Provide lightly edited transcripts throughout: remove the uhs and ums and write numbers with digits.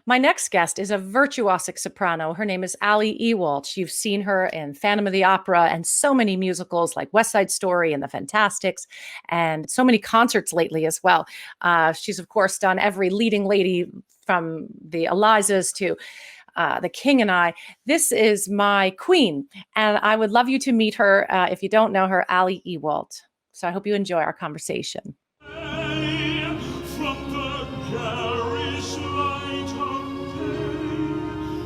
My next guest is a virtuosic soprano. Her name is Ali Ewoldt. You've seen her in Phantom of the Opera and so many musicals like West Side Story and The Fantastics, and so many concerts lately as well. She's, of course, done every leading lady from the Elizas to The King and I. This is my queen, and I would love you to meet her. If you don't know her, Ali Ewoldt. So I hope you enjoy our conversation.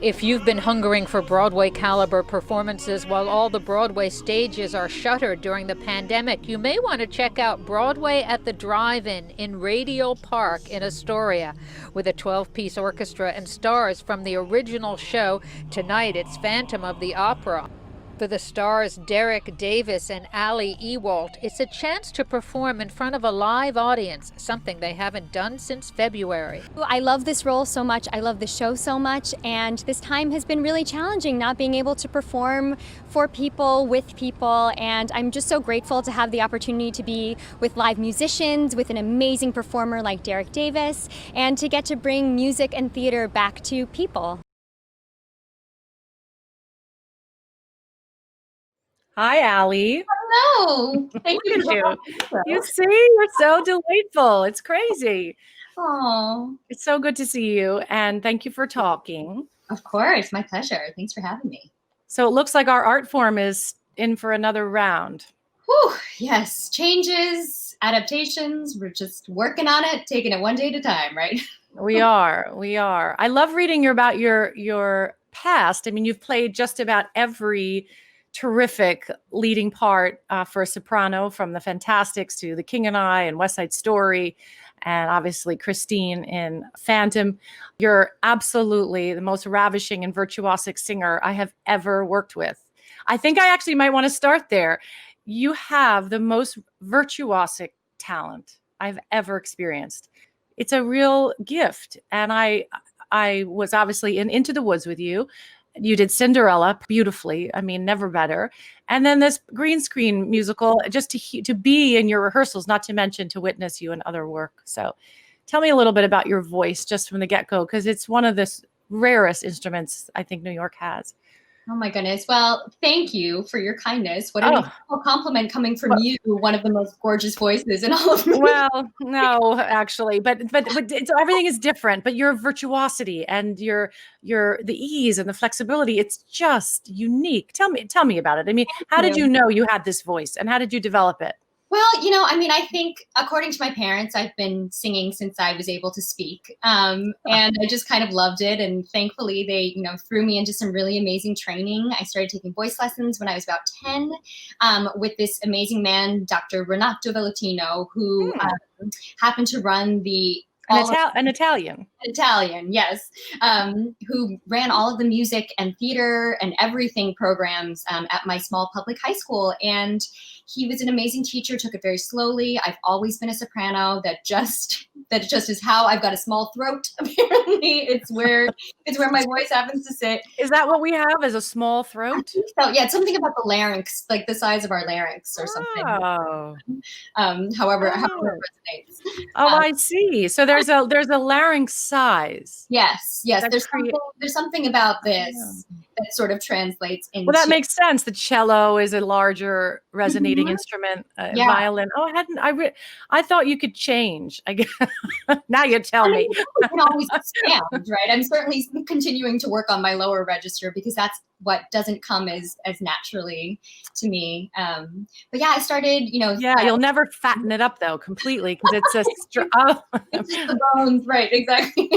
If you've been hungering for Broadway caliber performances while all the Broadway stages are shuttered during the pandemic, you may want to check out Broadway at the Drive-In in Radial Park in Astoria. With a 12-piece orchestra and stars from the original show, tonight it's Phantom of the Opera. For the stars Derek Davis and Ali Ewoldt, it's a chance to perform in front of a live audience, something they haven't done since February. I love this role so much, I love the show so much, and this time has been really challenging, not being able to perform for people, with people, and I'm just so grateful to have the opportunity to be with live musicians, with an amazing performer like Derek Davis, and to get to bring music and theater back to people. Hi, Ali. Hello. Thank you. You see, you're so delightful. It's crazy. Oh, it's so good to see you, and thank you for talking. Of course, my pleasure. Thanks for having me. So it looks like our art form is in for another round. Whew, yes, changes, adaptations. We're just working on it, taking it one day at a time, right? We are. I love reading about your past. I mean, you've played just about every terrific leading part for a soprano, from The Fantastics to The King and I and West Side Story, and obviously Christine in Phantom. You're absolutely the most ravishing and virtuosic singer I have ever worked with. I think I actually might want to start there. You have the most virtuosic talent I've ever experienced. It's a real gift. And I was obviously in Into the Woods with you. You did Cinderella beautifully. I mean, never better. And then this green screen musical, just to be in your rehearsals, not to mention to witness you in other work. So tell me a little bit about your voice just from the get-go, because it's one of the rarest instruments I think New York has. Oh my goodness. Well, thank you for your kindness. What an incredible compliment coming from you, one of the most gorgeous voices in all of music. Well, no, actually, but everything is different. But your virtuosity and your the ease and the flexibility, it's just unique. Tell me about it. I mean, how did you know you had this voice, and how did you develop it? Well, I mean, I think according to my parents, I've been singing since I was able to speak. And I just kind of loved it. And thankfully, they, threw me into some really amazing training. I started taking voice lessons when I was about 10 with this amazing man, Dr. Renato Valentino, who happened to run the An Italian. Italian, yes, who ran all of the music and theater and everything programs at my small public high school. And he was an amazing teacher, took it very slowly. I've always been a soprano. That just is how I've got a small throat. Apparently, it's where my voice happens to sit. Is that what we have, as a small throat? So yeah, it's something about the larynx, like the size of our larynx or something. Oh. However it resonates. Oh, I see. So there's a larynx size. Yes. There's something about this that sort of translates into. Well, that makes sense. The cello is a larger resonating instrument. Violin. Oh, I thought you could change. I guess. Now you tell me. You can always expand, right? I'm certainly continuing to work on my lower register, because that's what doesn't come as naturally to me. But yeah, I started, you'll never fatten it up though completely, because it's it's just the bones, right? Exactly.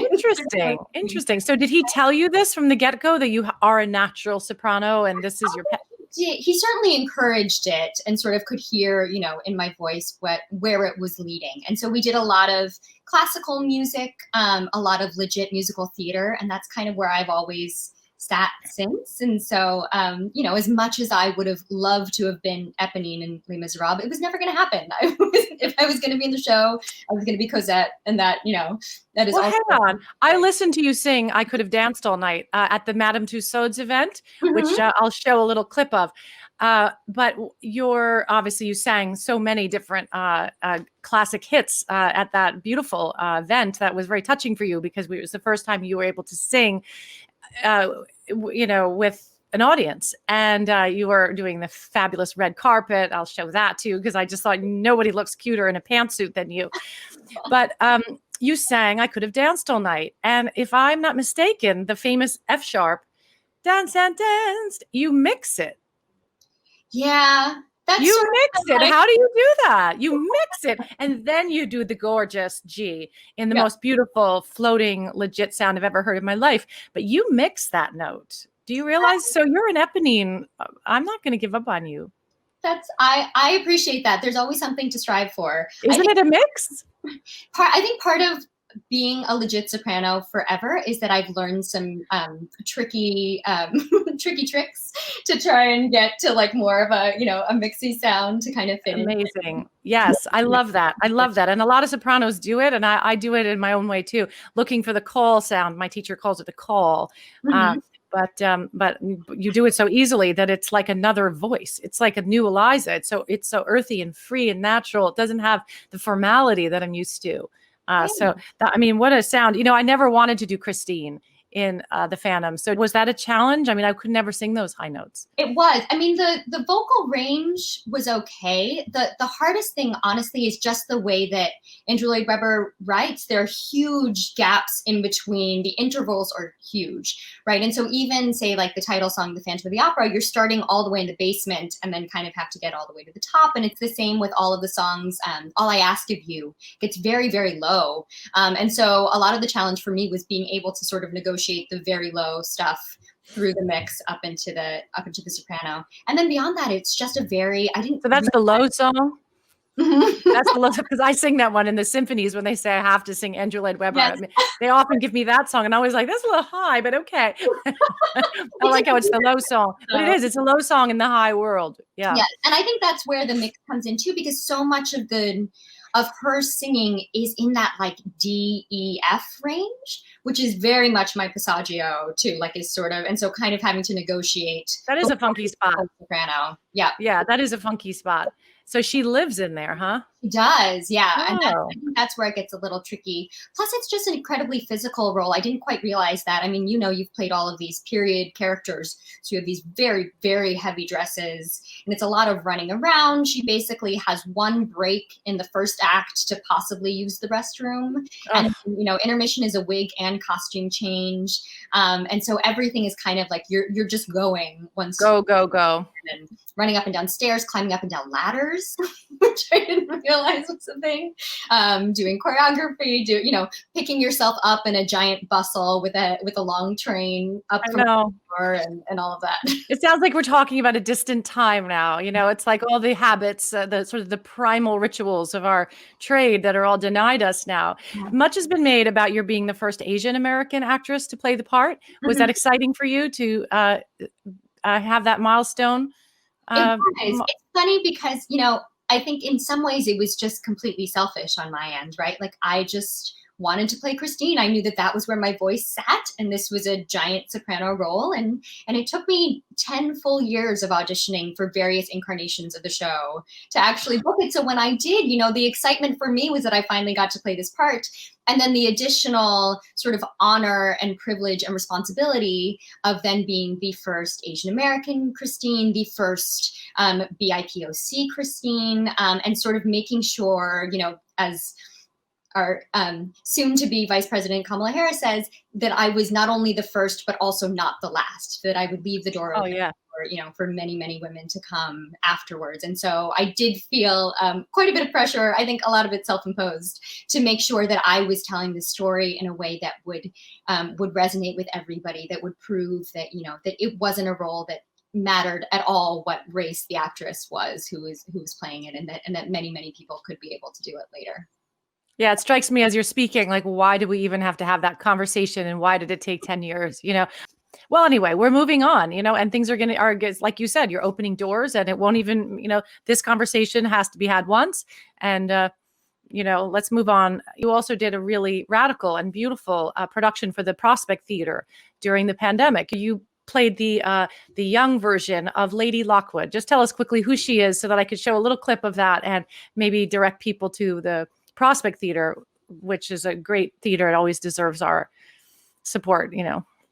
Interesting. So did he tell you this from the get-go, that you are a natural soprano and this is your pet? He certainly encouraged it, and sort of could hear, in my voice where it was leading. And so we did a lot of classical music, a lot of legit musical theater, and that's kind of where I've always sat since. And so, you know, as much as I would have loved to have been Eponine in Les Miserables, it was never going to happen. If I was going to be in the show, I was going to be Cosette, and that, you know, that is. Well, also hang on. I listened to you sing "I Could Have Danced All Night" at the Madame Tussauds event, which I'll show a little clip of. But obviously you sang so many different classic hits at that beautiful event that was very touching for you, because it was the first time you were able to sing, you know, with an audience, and you were doing the fabulous red carpet. I'll show that too, because I just thought nobody looks cuter in a pantsuit than you. But you sang "I Could Have Danced All Night," and if I'm not mistaken, the famous F sharp, "Dance and Danced," you mix it. Yeah. You mix it. How do you do that? You mix it, and then you do the gorgeous G in the most beautiful, floating, legit sound I've ever heard in my life. But you mix that note. Do you realize? So you're an Eponine. I'm not going to give up on you. I appreciate that. There's always something to strive for. Isn't it a mix? I think part of being a legit soprano forever is that I've learned some tricky tricks to try and get to like more of a, you know, a mixy sound to kind of fit in. Amazing. Yes, I love that. I love that. And a lot of sopranos do it, and I do it in my own way too, looking for the call sound. My teacher calls it the call. But you do it so easily that it's like another voice. It's like a new Eliza. It's so earthy and free and natural. It doesn't have the formality that I'm used to. I mean, what a sound. You know, I never wanted to do Christine in the Phantom. So was that a challenge? I mean, I could never sing those high notes. It was. I mean, the vocal range was okay. The hardest thing, honestly, is just the way that Andrew Lloyd Webber writes. There are huge gaps in between. The intervals are huge, right? And so even, say, like the title song, The Phantom of the Opera, you're starting all the way in the basement and then kind of have to get all the way to the top. And it's the same with all of the songs. All I Ask of You gets very, very low. And so a lot of the challenge for me was being able to sort of negotiate the very low stuff through the mix up into the soprano, and then beyond that, it's just a very So that's the low song. That's the low, because I sing that one in the symphonies when they say I have to sing Andrew Lloyd Webber. Yes. I mean, they often give me that song, and I was like, that's a little high, but okay. I like how it's the low song, but it is. It's a low song in the high world. Yeah. Yes, and I think that's where the mix comes in too, because so much of her singing is in that like D, E, F range, which is very much my passaggio too, like is sort of, and so kind of having to negotiate. That is a funky spot. Soprano. Yeah. Yeah, that is a funky spot. So she lives in there, huh? She does, yeah. Oh. And I think that's where it gets a little tricky. Plus, it's just an incredibly physical role. I didn't quite realize that. I mean, you know, you've played all of these period characters, so you have these very, very heavy dresses, and it's a lot of running around. She basically has one break in the first act to possibly use the restroom. And, you know, intermission is a wig and costume change. And so everything is kind of like you're just going once. Go. And running up and down stairs, climbing up and down ladders, which I didn't realize was a thing. Doing choreography, picking yourself up in a giant bustle with a long train up from the floor and all of that. It sounds like we're talking about a distant time now. You know, it's like all the habits, the sort of the primal rituals of our trade that are all denied us now. Yeah. Much has been made about your being the first Asian American actress to play the part. Was that exciting for you to have that milestone? It's funny because, I think in some ways it was just completely selfish on my end, right? Like I just wanted to play Christine. I knew that was where my voice sat, and this was a giant soprano role. And it took me 10 full years of auditioning for various incarnations of the show to actually book it. So when I did, the excitement for me was that I finally got to play this part. And then the additional sort of honor and privilege and responsibility of then being the first Asian American Christine, the first BIPOC Christine, and sort of making sure, as our soon-to-be Vice President Kamala Harris says, that I was not only the first, but also not the last, that I would leave the door open for many, many women to come afterwards. And so I did feel quite a bit of pressure, I think a lot of it self-imposed, to make sure that I was telling the story in a way that would resonate with everybody, that would prove that, that it wasn't a role that mattered at all what race the actress was who was playing it, and that many, many people could be able to do it later. Yeah, it strikes me as you're speaking, like, why do we even have to have that conversation, and why did it take 10 years? Well, anyway, we're moving on, and things are like you said, you're opening doors, and it won't even, this conversation has to be had once. And, let's move on. You also did a really radical and beautiful production for the Prospect Theater during the pandemic. You played the young version of Lady Lockwood. Just tell us quickly who she is so that I could show a little clip of that and maybe direct people to the Prospect Theater, which is a great theater. It always deserves our support,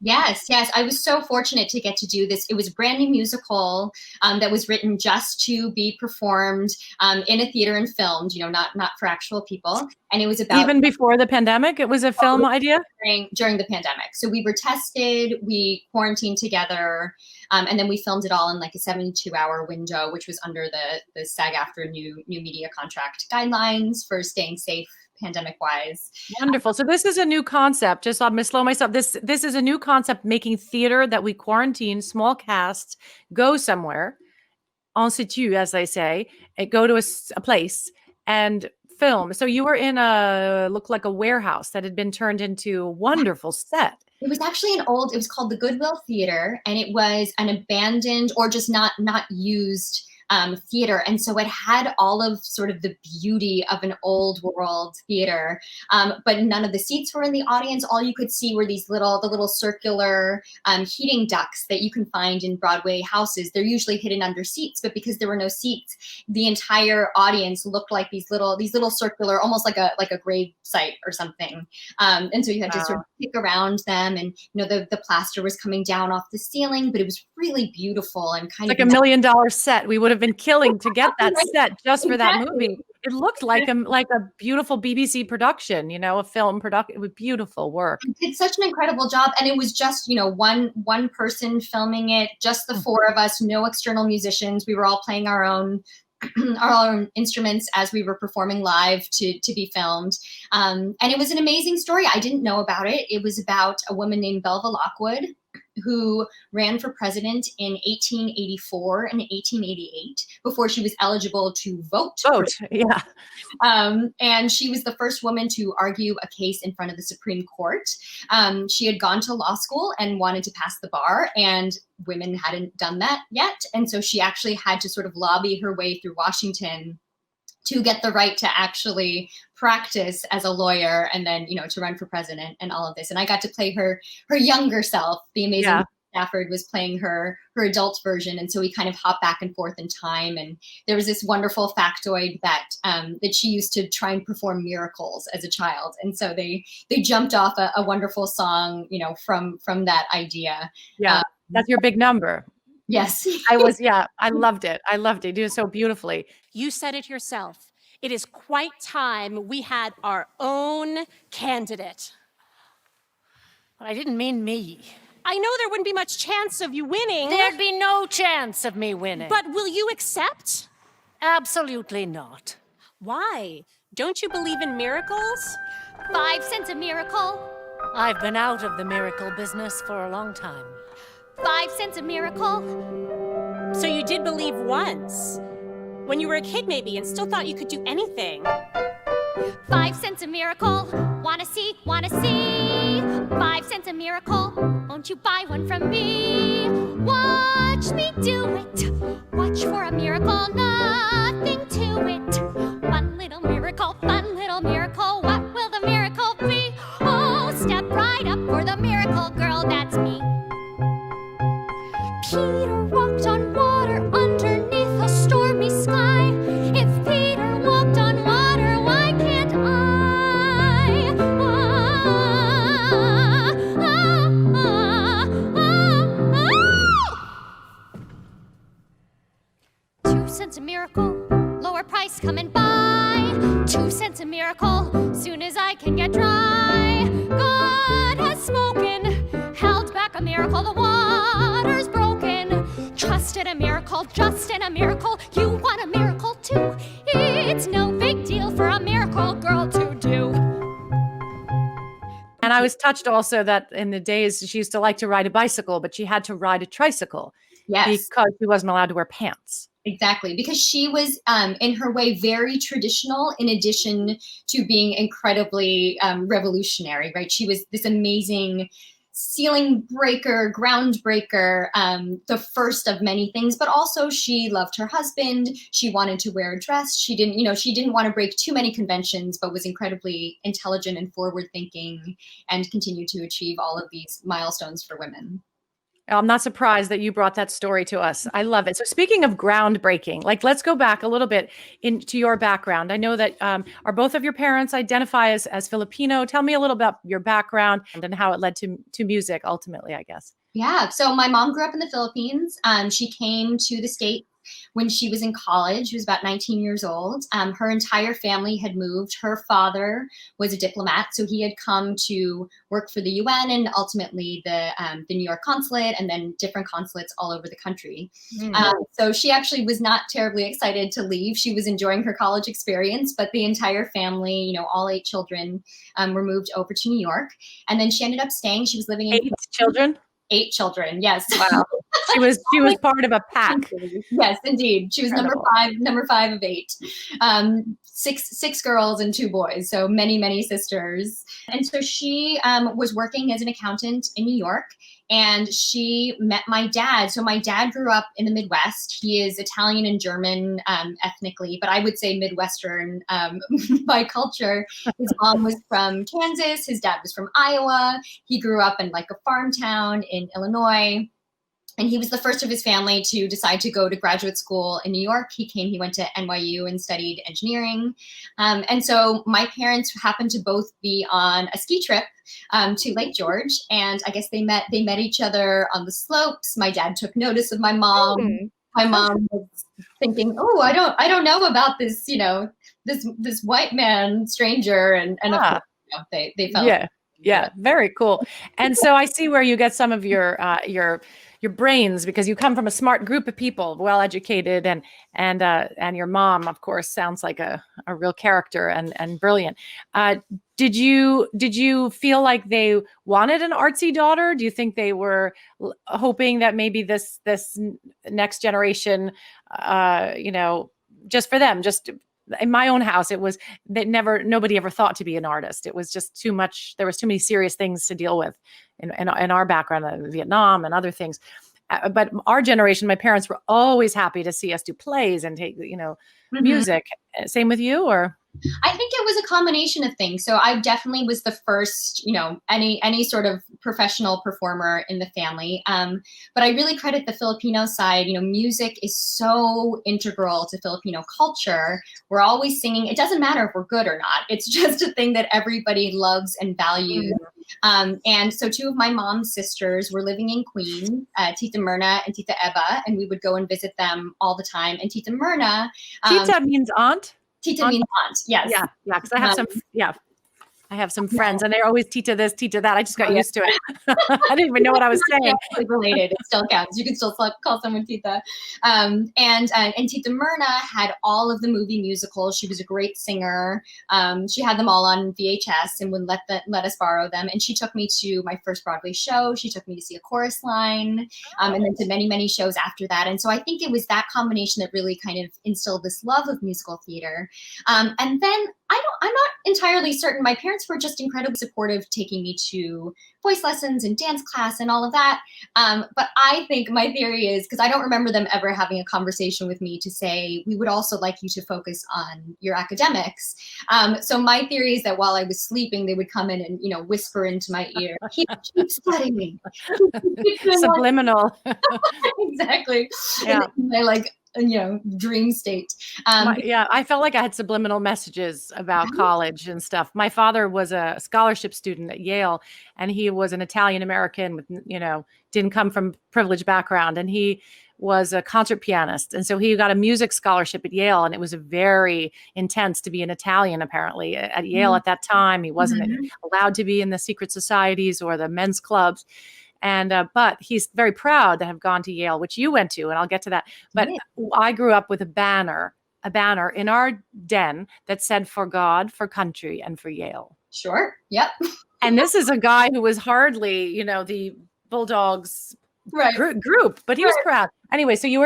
Yes, yes. I was so fortunate to get to do this. It was a brand new musical that was written just to be performed in a theater and filmed, not for actual people. And it was about— Even before the pandemic, it was a film idea? During the pandemic. So we were tested, we quarantined together, and then we filmed it all in like a 72-hour window, which was under the SAG-AFTRA new media contract guidelines for staying safe pandemic wise. Wonderful. So this is a new concept. Just I'm gonna slow myself. This is a new concept, making theater that we quarantine, small casts, go somewhere, en situ, as they say, and go to a place and film. So you were in looked like a warehouse that had been turned into a wonderful set. It was actually it was called the Goodwill Theater, and it was an abandoned or just not used theater. And so it had all of sort of the beauty of an old world theater, but none of the seats were in the audience. All you could see were the little circular heating ducts that you can find in Broadway houses. They're usually hidden under seats, but because there were no seats, the entire audience looked like these little circular, almost like a grave site or something. And so you had to sort of pick around them, and the plaster was coming down off the ceiling, but it was really beautiful and kind of like $1 million set. We would have been killing to get that set just for that movie. It looked like a beautiful BBC production, a film production. It was beautiful work. It did such an incredible job, and it was just one person filming it, just the four of us, no external musicians. We were all playing our own instruments as we were performing live to be filmed. And it was an amazing story. I didn't know about it. It was about a woman named Belva Lockwood, who ran for president in 1884 and 1888 before she was eligible to vote. Yeah. And she was the first woman to argue a case in front of the Supreme Court. She had gone to law school and wanted to pass the bar, and women hadn't done that yet. And so she actually had to sort of lobby her way through Washington to get the right to actually practice as a lawyer, and then, to run for president and all of this. And I got to play her younger self. The amazing Stafford was playing her adult version. And so we kind of hop back and forth in time. And there was this wonderful factoid that she used to try and perform miracles as a child. And so they jumped off a wonderful song, from that idea. Yeah. That's your big number. Yes. I loved it. You did it so beautifully. You said it yourself. It is quite time we had our own candidate. But I didn't mean me. I know there wouldn't be much chance of you winning. There'd be no chance of me winning. But will you accept? Absolutely not. Why? Don't you believe in miracles? 5 cents a miracle. I've been out of the miracle business for a long time. 5 cents a miracle. So you did believe once. When you were a kid, maybe, and still thought you could do anything. 5 cents a miracle. Wanna see, wanna see. 5 cents a miracle. Won't you buy one from me? Watch me do it. Watch for a miracle, nothing to it. Fun little miracle, fun little miracle. What will the miracle be? Oh, step right up for the miracle girl, that's me. Peter walked on water underneath a stormy sky. If Peter walked on water, why can't I? 2 cents a miracle, lower price coming by. 2 cents a miracle, soon as I can get dry. God has spoken, held back a miracle, the water's broken. Trust in a miracle, just in a miracle. You want a miracle too? It's no big deal for a miracle girl to do. And I was touched also that in the days she used to like to ride a bicycle, but she had to ride a tricycle. Yes. Because she wasn't allowed to wear pants. Exactly, because she was, in her way, very traditional, in addition to being incredibly revolutionary, right? She was this amazing ceiling breaker, groundbreaker, the first of many things, but also she loved her husband. She wanted to wear a dress. She didn't want to break too many conventions, but was incredibly intelligent and forward thinking and continued to achieve all of these milestones for women. I'm not surprised that you brought that story to us. I love it. So speaking of groundbreaking, like let's go back a little bit into your background. I know that are both of your parents identify as Filipino. Tell me a little about your background and how it led to music ultimately, I guess. Yeah, so my mom grew up in the Philippines. She came to the States when she was in college. She was about 19 years old. Her entire family had moved. Her father was a diplomat, so he had come to work for the UN and ultimately the New York consulate and then different consulates all over the country. So she actually was not terribly excited to leave. She was enjoying her college experience, but the entire family, all 8 children, were moved over to New York. And then she ended up staying. She was living in 8 children? 8 children, yes. Wow. She was part of a pack. Yes, indeed. She was number five of 8. 6 girls and 2 boys, so many sisters. And so she was working as an accountant in New York, and she met my dad. So my dad grew up in the Midwest. He is Italian and German ethnically, but I would say Midwestern by culture. His mom was from Kansas. His dad was from Iowa. He grew up in like a farm town in Illinois. And he was the first of his family to decide to go to graduate school in New York. He went to NYU and studied engineering. And so my parents happened to both be on a ski trip to Lake George. And I guess they met each other on the slopes. My dad took notice of my mom. My mom was thinking, oh, I don't know about this, this white man stranger. And of course, they fell. Yeah, very cool. And so I see where you get some of your brains, because you come from a smart group of people, well educated, and your mom, of course, sounds like a real character and brilliant. Did you feel like they wanted an artsy daughter? Do you think they were hoping that maybe this next generation, just for them, just in my own house, it was that nobody ever thought to be an artist. It was just too much. There was too many serious things to deal with in our background, Vietnam and other things. But our generation, my parents were always happy to see us do plays and take, music. Same with you, or? I think it was a combination of things. So I definitely was the first, any sort of professional performer in the family. But I really credit the Filipino side. Music is so integral to Filipino culture. We're always singing. It doesn't matter if we're good or not. It's just a thing that everybody loves and values. And so 2 of my mom's sisters were living in Queens, Tita Myrna and Tita Eva, and we would go and visit them all the time. And Tita Myrna, Tita means aunt. Tita means aunt, yes. Yeah, because I have some friends, and they're always Tita this, Tita that. I just got used to it. I didn't even know what I was saying. Related, it still counts. You can still call someone Tita. And Tita Myrna had all of the movie musicals. She was a great singer. She had them all on VHS and would let us borrow them. And she took me to my first Broadway show. She took me to see a chorus line, and then to many shows after that. And so I think it was that combination that really kind of instilled this love of musical theater. And then I'm not entirely certain. My parents were just incredibly supportive, taking me to voice lessons and dance class and all of that. But I think my theory is, because I don't remember them ever having a conversation with me to say, we would also like you to focus on your academics. So my theory is that while I was sleeping, they would come in and, whisper into my ear, keep studying. Subliminal. Exactly. Yeah. Dream state. I felt like I had subliminal messages about college and stuff. My father was a scholarship student at Yale, and he was an Italian American with, didn't come from privileged background, and he was a concert pianist. And so he got a music scholarship at Yale, and it was very intense to be an Italian, apparently, at Yale at that time. He wasn't allowed to be in the secret societies or the men's clubs. And but he's very proud to have gone to Yale, which you went to, and I'll get to that. But I grew up with a banner in our den that said, "For God, for country, and for Yale." Sure. Yep. And this is a guy who was hardly, the Bulldogs group, but he was proud. Anyway, so you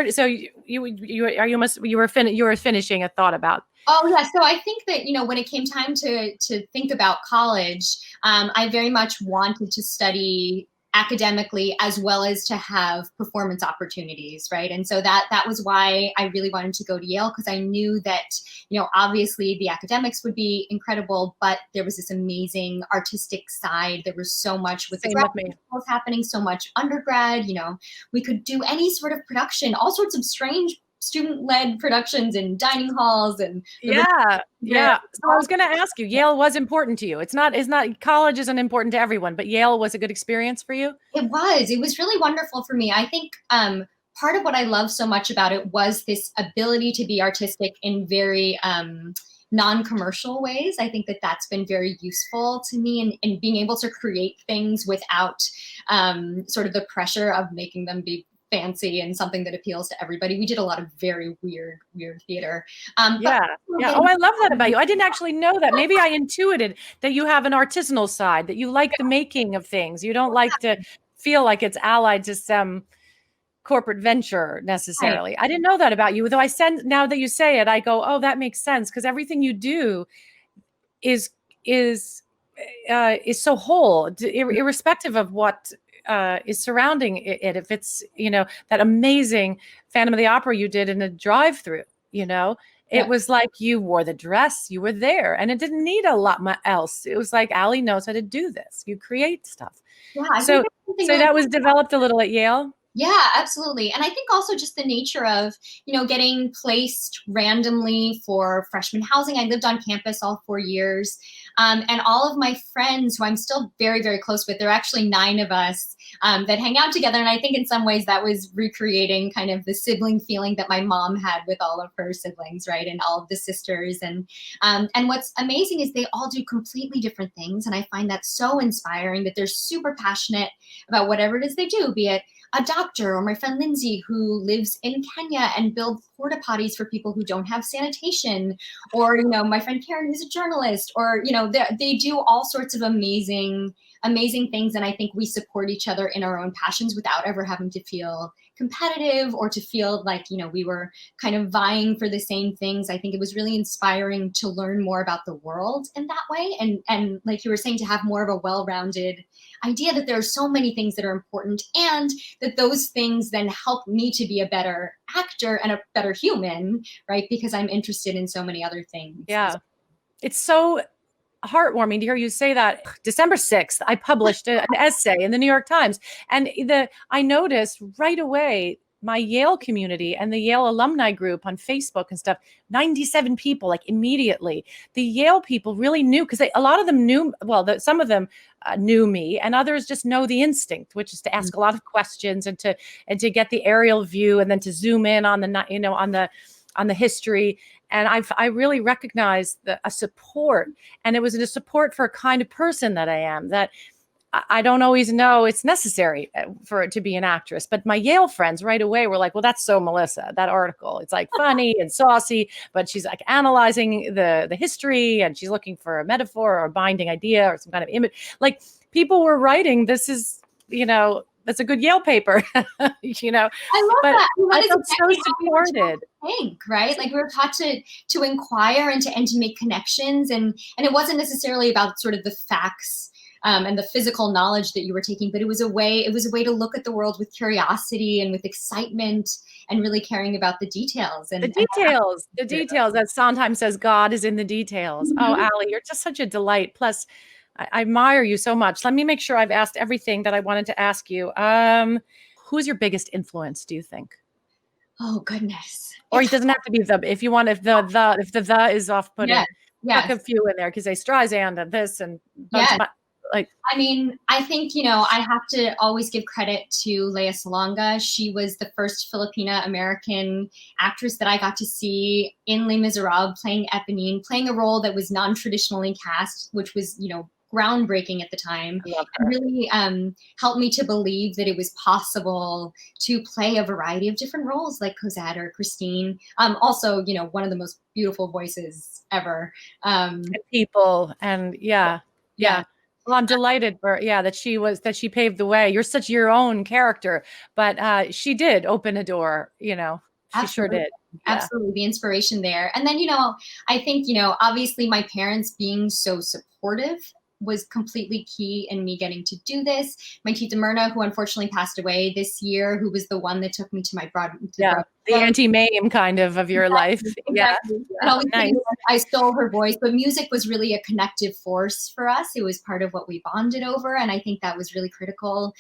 were finishing a thought about. Oh yeah, so I think that when it came time to think about college, I very much wanted to study academically as well as to have performance opportunities, right? And so that was why I really wanted to go to Yale, because I knew that, obviously the academics would be incredible, but there was this amazing artistic side. There was so much with the graduate schools happening, so much undergrad, we could do any sort of production, all sorts of strange student-led productions in dining halls and So I was going to ask you, Yale was important to you. It's not college isn't important to everyone, but Yale was a good experience for you. It was really wonderful for me. I think part of what I love so much about it was this ability to be artistic in very non-commercial ways. I think that's been very useful to me in being able to create things without sort of the pressure of making them be fancy and something that appeals to everybody. We did a lot of very weird theater. Oh, I love that about you. I didn't actually know that. Maybe I intuited that you have an artisanal side, that you like the making of things. You don't like to feel like it's allied to some corporate venture necessarily. Right. I didn't know that about you. Though now that you say it, I go, oh, that makes sense, because everything you do is so whole, irrespective of what is surrounding it. If it's, that amazing Phantom of the Opera you did in a drive-through, it was like you wore the dress, you were there, and it didn't need a lot else. It was like, Ali knows how to do this. You create stuff. Yeah, so that was developed a little at Yale. Yeah, absolutely. And I think also just the nature of, getting placed randomly for freshman housing. I lived on campus all 4 years. And all of my friends who I'm still very, very close with, there are actually 9 of us that hang out together. And I think in some ways that was recreating kind of the sibling feeling that my mom had with all of her siblings, right? And all of the sisters. And what's amazing is they all do completely different things. And I find that so inspiring that they're super passionate about whatever it is they do, be it a doctor, or my friend Lindsay, who lives in Kenya and builds porta potties for people who don't have sanitation, or, my friend Karen, who's a journalist, or, they do all sorts of amazing things. And I think we support each other in our own passions without ever having to feel competitive or to feel like, we were kind of vying for the same things. I think it was really inspiring to learn more about the world in that way. And like you were saying, to have more of a well-rounded idea that there are so many things that are important, and that those things then help me to be a better actor and a better human, right? Because I'm interested in so many other things. Yeah. It's so heartwarming to hear you say that. December 6th, I published an essay in the New York Times, and I noticed right away my Yale community and the Yale alumni group on Facebook and stuff, 97 people, like immediately. The Yale people really knew, because a lot of them knew, some of them knew me, and others just know the instinct, which is to ask a lot of questions and to get the aerial view, and then to zoom in on the history. And I really recognized a support, and it was a support for a kind of person that I am, that I don't always know it's necessary for it to be an actress. But my Yale friends right away were like, well, that's so Melissa, that article. It's like funny and saucy, but she's like analyzing the history, and she's looking for a metaphor or a binding idea or some kind of image. Like, people were writing, this is, that's a good Yale paper. I love that. I felt so supported. Think, right? Like, we were taught to inquire and to make connections, and it wasn't necessarily about sort of the facts and the physical knowledge that you were taking, but it was a way to look at the world with curiosity and with excitement, and really caring about the details. And the details. That Sondheim says, God is in the details. Mm-hmm. Oh, Ali, you're just such a delight. Plus, I admire you so much. Let me make sure I've asked everything that I wanted to ask you. Who's your biggest influence, do you think? Oh, goodness. Or it doesn't have to be if you want, if the is off-putting, tuck a few in there, because they Streisand and this and I mean, I think, I have to always give credit to Lea Salonga. She was the first Filipina American actress that I got to see in Les Miserables, playing Eponine, playing a role that was non-traditionally cast, which was, groundbreaking at the time. And really helped me to believe that it was possible to play a variety of different roles, like Cosette or Christine. Also, one of the most beautiful voices ever. And people, and yeah. Well, I'm delighted that she paved the way. You're such your own character, but she did open a door, she Absolutely. sure did. Yeah. Absolutely. The inspiration there. And then, I think, obviously my parents being so supportive was completely key in me getting to do this. My tita Myrna, who unfortunately passed away this year, who was the one that took me to my the Auntie Mame kind of your life. Exactly. Yeah. And always Nice. I stole her voice, but music was really a connective force for us. It was part of what we bonded over. And I think that was really critical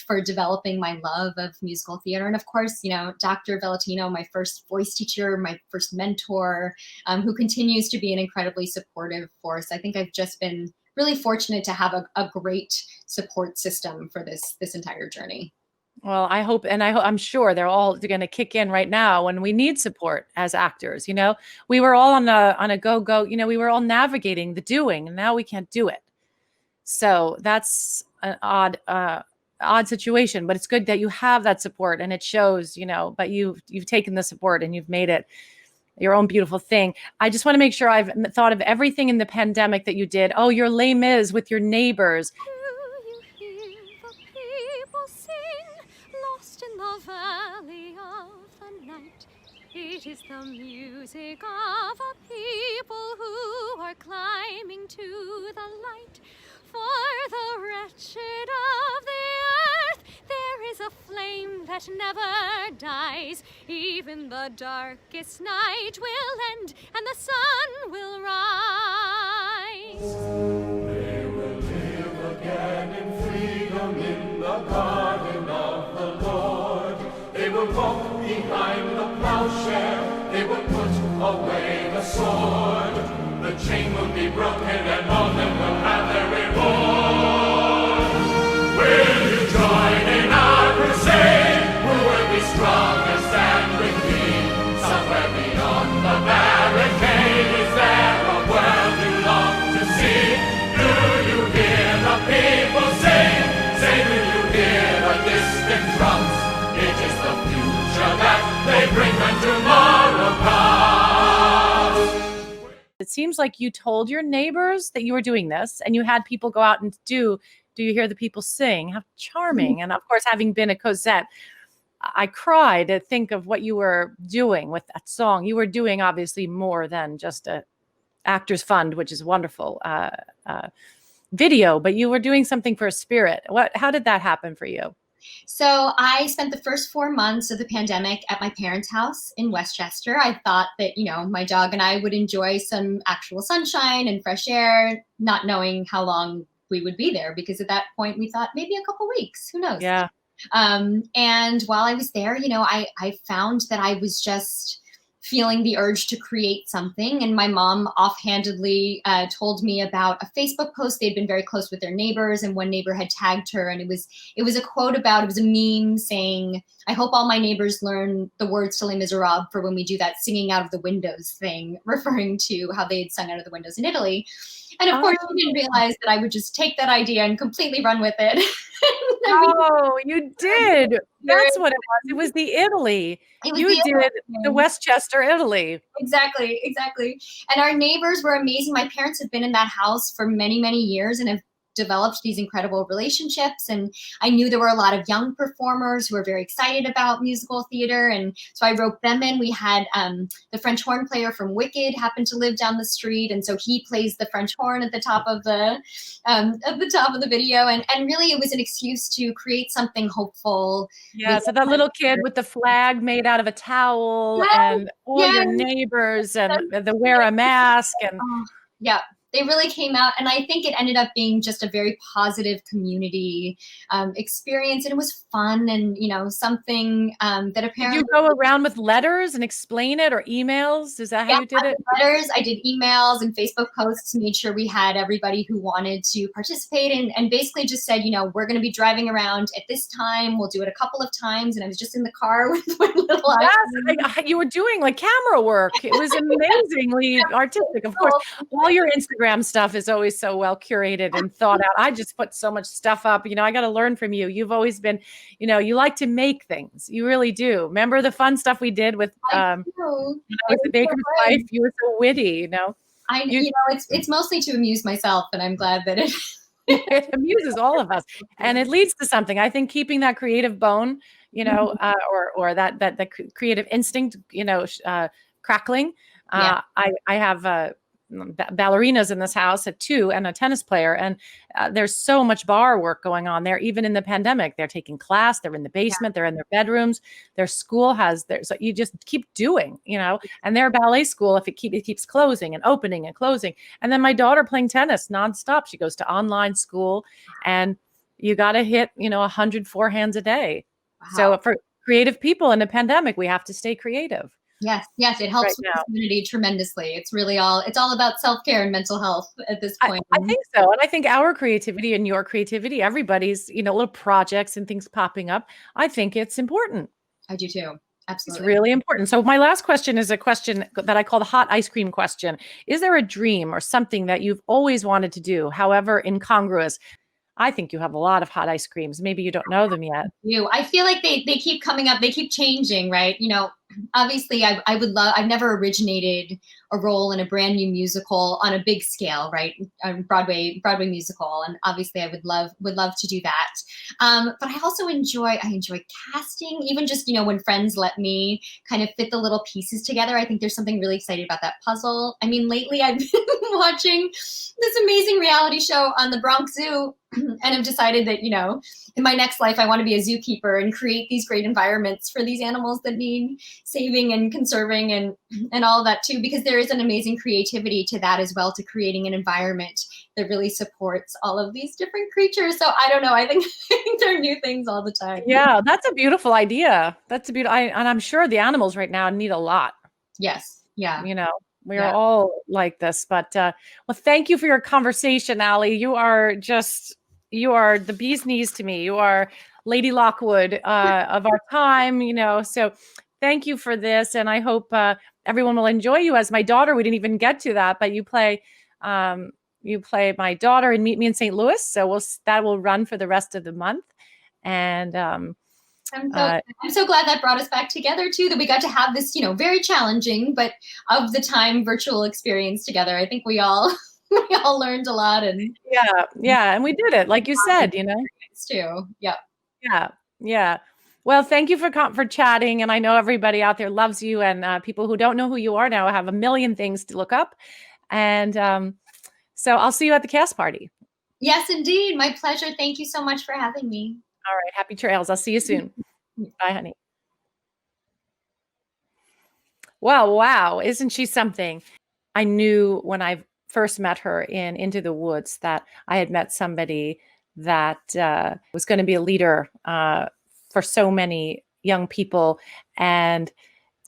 for developing my love of musical theater. And of course, Dr. Valentino, my first voice teacher, my first mentor, who continues to be an incredibly supportive force. I think I've just been really fortunate to have a great support system for this entire journey. Well, I'm sure they're all going to kick in right now when we need support as actors. We were all on a go. We were all navigating the doing, and now we can't do it. So that's an odd situation, but it's good that you have that support, and it shows. But you've taken the support and you've made it your own beautiful thing. I just want to make sure I've thought of everything in the pandemic that you did. Oh, your Les Mis with your neighbors. Do you hear the people sing, lost in the valley of the night? It is the music of a people who are climbing to the light. For the wretched of the earth, there is a flame that never dies. Even the darkest night will end, and the sun will rise. They will live again in freedom in the garden of the Lord. They will walk behind the plowshare. They will put away the sword. The chain will be broken, and all men will have their reward. Will you join in our crusade? Who will be strong and stand with me? Somewhere beyond the barricade, is there a world you long to see? Do you hear the people sing? Say, will you hear the distant drums? It is the future that they bring when tomorrow comes. It seems like you told your neighbors that you were doing this, and you had people go out and do you hear the people sing? How charming. And of course, having been a Cosette, I cry to think of what you were doing with that song. You were doing obviously more than just a Actors Fund, which is wonderful video, but you were doing something for a spirit. How did that happen for you? So I spent the first 4 months of the pandemic at my parents' house in Westchester. I thought that, my dog and I would enjoy some actual sunshine and fresh air, not knowing how long we would be there, because at that point we thought maybe a couple weeks, who knows? Yeah. And while I was there, I found that I was just feeling the urge to create something. And my mom offhandedly told me about a Facebook post. They'd been very close with their neighbors, and one neighbor had tagged her. And it was a quote it was a meme saying, "I hope all my neighbors learn the words to Les Miserables for when we do that singing out of the windows thing," referring to how they had sung out of the windows in Italy. And of course, she didn't realize that I would just take that idea and completely run with it. Oh, you did. That's what it was. It was the Italy. You did the Westchester, Italy. Exactly. And our neighbors were amazing. My parents have been in that house for many, many years and have developed these incredible relationships. And I knew there were a lot of young performers who were very excited about musical theater. And so I roped them in. We had the French horn player from Wicked happened to live down the street. And so he plays the French horn at the top of the video. And really it was an excuse to create something hopeful. Yeah. So that little kid with the flag made out of a towel, and all your neighbors and the wear a mask and yeah. They really came out, and I think it ended up being just a very positive community experience, and it was fun, and something that apparently. Did you go around with letters and explain it, or emails? Is that how you did it? Letters. I did emails and Facebook posts, made sure we had everybody who wanted to participate, and basically just said, we're going to be driving around at this time. We'll do it a couple of times, and I was just in the car with my little eyes. Yes, you were doing like camera work. It was amazingly artistic. Of course, all your Instagram stuff is always so well curated and thought out. I just put so much stuff up. I got to learn from you. You've always been, you like to make things. You really do. Remember the fun stuff we did with when I was the baker's wife? You were so witty. It's mostly to amuse myself, and I'm glad that it amuses all of us, and it leads to something. I think keeping that creative bone, or that creative instinct, crackling. I have ballerinas in this house at 2 and a tennis player. And there's so much bar work going on there. Even in the pandemic, they're taking class, they're in the basement, they're in their bedrooms, their school has their, so you just keep doing, and their ballet school, if it keeps closing and opening and closing. And then my daughter playing tennis nonstop. She goes to online school, and you got to hit, 100 forehands a day. Wow. So for creative people in a pandemic, we have to stay creative. Yes, it helps with the community tremendously. It's all about self-care and mental health at this point. I think so. And I think our creativity and your creativity, everybody's, little projects and things popping up. I think it's important. I do too. Absolutely. It's really important. So my last question is a question that I call the hot ice cream question. Is there a dream or something that you've always wanted to do, however incongruous? I think you have a lot of hot ice creams. Maybe you don't know them yet. I feel like they keep coming up. They keep changing, right? Obviously I would love, I've never originated a role in a brand new musical on a big scale, right? Broadway musical. And obviously I would love to do that. But I also enjoy casting, even just, when friends let me kind of fit the little pieces together. I think there's something really exciting about that puzzle. I mean, lately I've been watching this amazing reality show on the Bronx Zoo, and I've decided that, in my next life, I want to be a zookeeper and create these great environments for these animals that need saving and conserving and all of that too, because there is an amazing creativity to that as well, to creating an environment that really supports all of these different creatures. So I don't know. I think there are new things all the time. Yeah, that's a beautiful idea. And I'm sure the animals right now need a lot. Yes. Yeah. We are all like this, but well, thank you for your conversation, Ali. You are the bee's knees to me. You are Lady Lockwood of our time, so thank you for this. And I hope everyone will enjoy you as my daughter. We didn't even get to that, but you play my daughter in Meet Me in St. Louis. So that will run for the rest of the month. And I'm so glad that brought us back together too, that we got to have this, very challenging, but of the time virtual experience together. I think we all learned a lot. And and we did it, like you said, too. Yeah. Well, thank you for chatting. And I know everybody out there loves you, and people who don't know who you are now have a million things to look up. And so I'll see you at the cast party. Yes, indeed. My pleasure. Thank you so much for having me. All right. Happy trails. I'll see you soon. Bye, honey. Well, wow. Isn't she something? I knew when I first met her in Into the Woods that I had met somebody that was going to be a leader for so many young people. And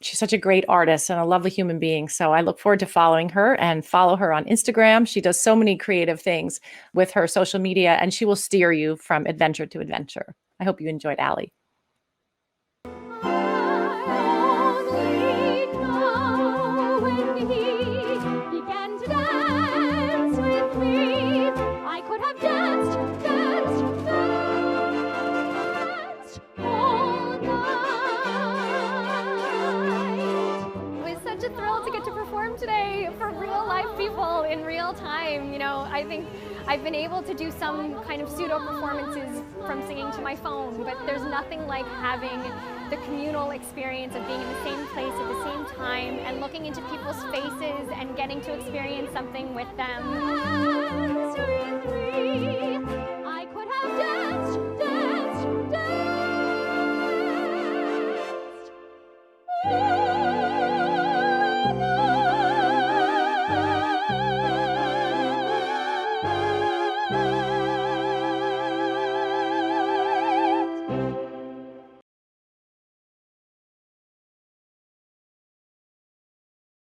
she's such a great artist and a lovely human being. So I look forward to following her, and follow her on Instagram. She does so many creative things with her social media, and she will steer you from adventure to adventure. I hope you enjoyed Ali. Today for real life people in real time. I think I've been able to do some kind of pseudo performances from singing to my phone, but there's nothing like having the communal experience of being in the same place at the same time and looking into people's faces and getting to experience something with them.